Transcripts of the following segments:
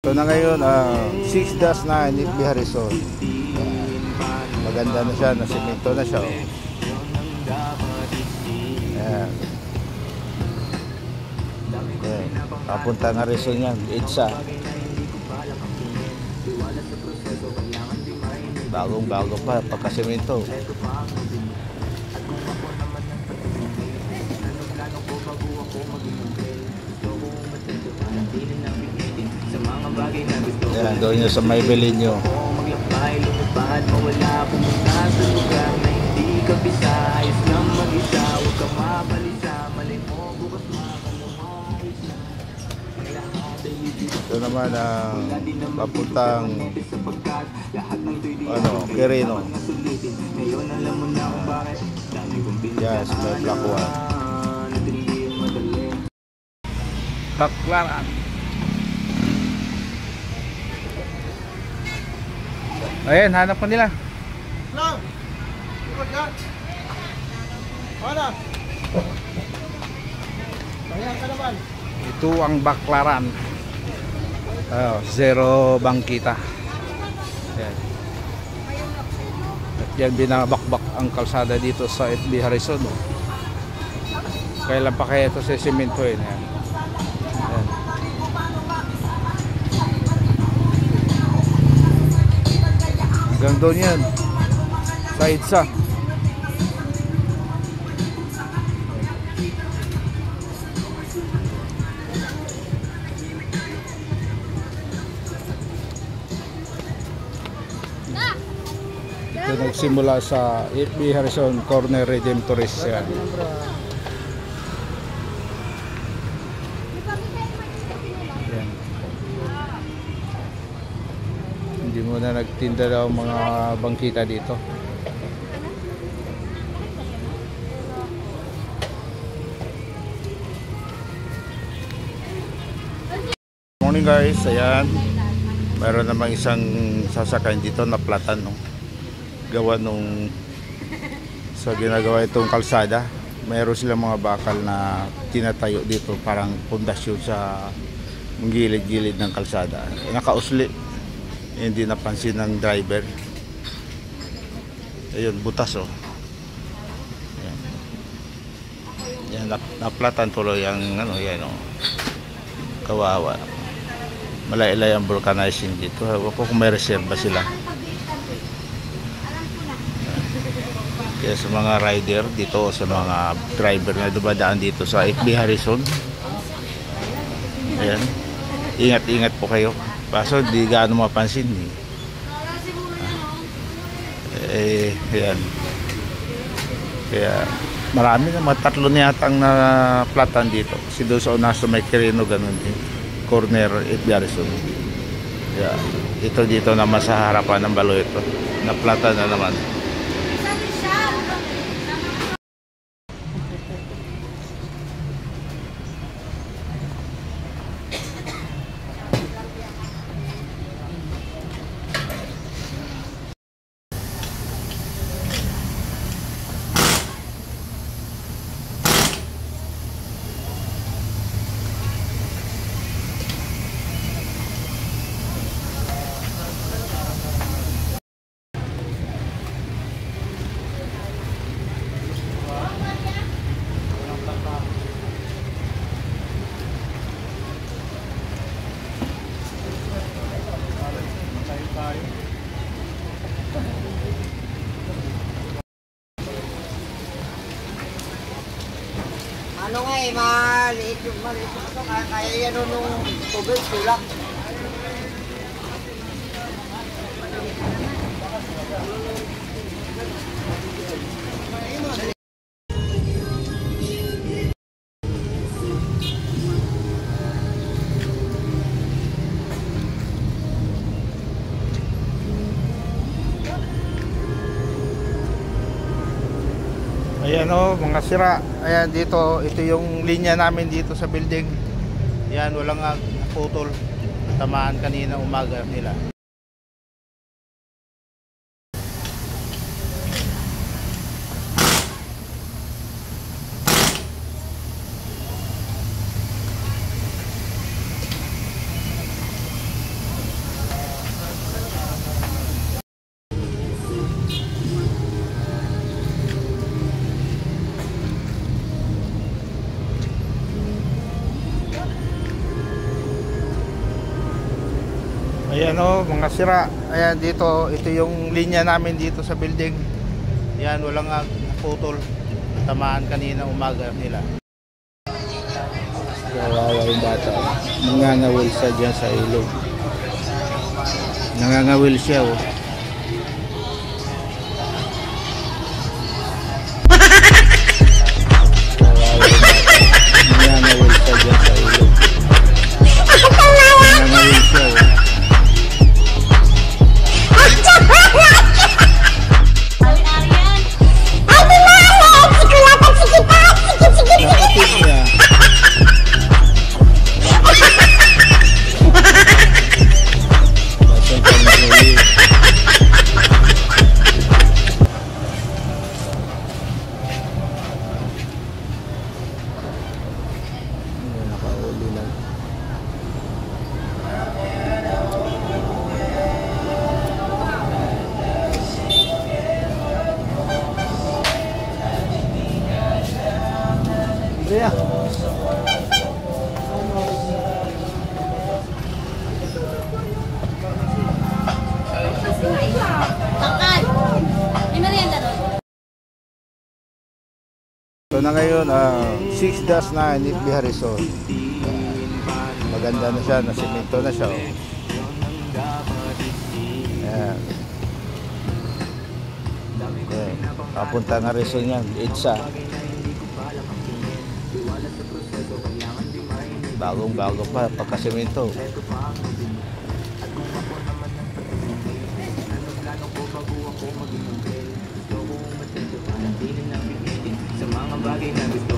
So na ngayon, 6-9 FB Harrison. Maganda na siya, nasimento na siya. Ayan. Ayan. Papunta na Harrison yan, EDSA. Bagong-bago pa, pagkasimento. Yan, doon nyo sa may bilin nyo. Maglakbay, lumipad, mawala, pumunta sa lugar na hindi ka bisa. Ayos lang mag-isa, huwag ka mabalisa. Malay mo, bukas makalumay siya. Ang lahat ay ibig. Ito naman ang papuntang Quirino. Ngayon alam mo na kung bakit. Dami kong Yes, may Plakuan. Baklaran. Ayan, hanap ko nila. Lang! Ikot ka! Ano? Ayan ka naman. Ito ang Baklaran. Zero bangkita. Ayan. At yan binabakbak ang kalsada dito sa FB Harrison. Kailan pa kaya ito sa simentoin? Ayan. Ayan. Hanggang doon yan sa EDSA. Ito nagsimula sa FB Harrison Corner Redemptorist yan. Yan. Hindi mo na nagtinda daw mga bangkita dito. Morning guys, ayan. Mayroon namang isang sasakyan dito na platan, no? Gawa nung sa ginagawa itong kalsada. Mayroon silang mga bakal na tinatayo dito, parang pundasyon sa gilid-gilid ng kalsada. Nakausli, hindi napansin ng driver. Ayun, butas, oh. Ayan. Yan, naplatan tuloy ang ano, yan, oh. Kawawa. Malay-ilay ang vulcanizing dito. Ewan ko kung may reserva sila. Kaya sa mga rider dito, sa mga driver na dumadaan dito sa FB Harrison, ayan, ingat-ingat po kayo. Kaso di gaano mapansin ayan. Kaya marami na, tatlo na yatang na platan dito. Si doon sa una sa may Quirino, ganun din, corner FB Harrison. Kaya ito dito naman sa harapan ng balo ito, na platan na naman. Ano nga maliit yung ito. Kaya yan nung tubig, tulak. Ayan, oh, mga sira. Ayan dito, ito yung linya namin dito sa building. Ayan, walang putol. Tamaan kanina umaga nila. Ayan o, mga sira. Ayan dito, ito yung linya namin dito sa building. Ayan, walang putol. Tamaan kanina umaga nila. Kawawa yung bata. Nangangawil siya dyan sa ilog. Nangangawil siya oh. Kawawa yung bata. Nangangawil siya dyan sa ilog. Nangangawil siya oh. Nakapit niya. Basta panghuli. Nakahuli lang. Andrea. Tangkad! May merienda doon. So na ngayon, 6-9 Ifli Harrison. Maganda na siya, nasimento na siya. Oh. Ayan. Ayan. Papunta ng Harrison yan, EDSA. Bagong-bago pa, pagkasimento.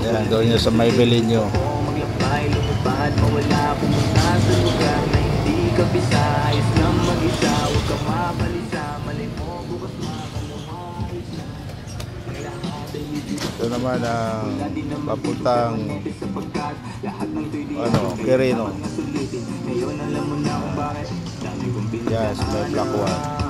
Ayan, gawin nyo sa Maybelline nyo. Maglakbay, lumipad, mawala, pumunta sa lugar na hindi ka bisa. Ayos lang mag-isa, huwag ka mabalisa. Malay mo, bukas makalumayos na. Ang lahat ay ibig Ito naman ang papuntang Quirino. ngayon, alam mo na kung bakit. Dami kong Yes, may black one.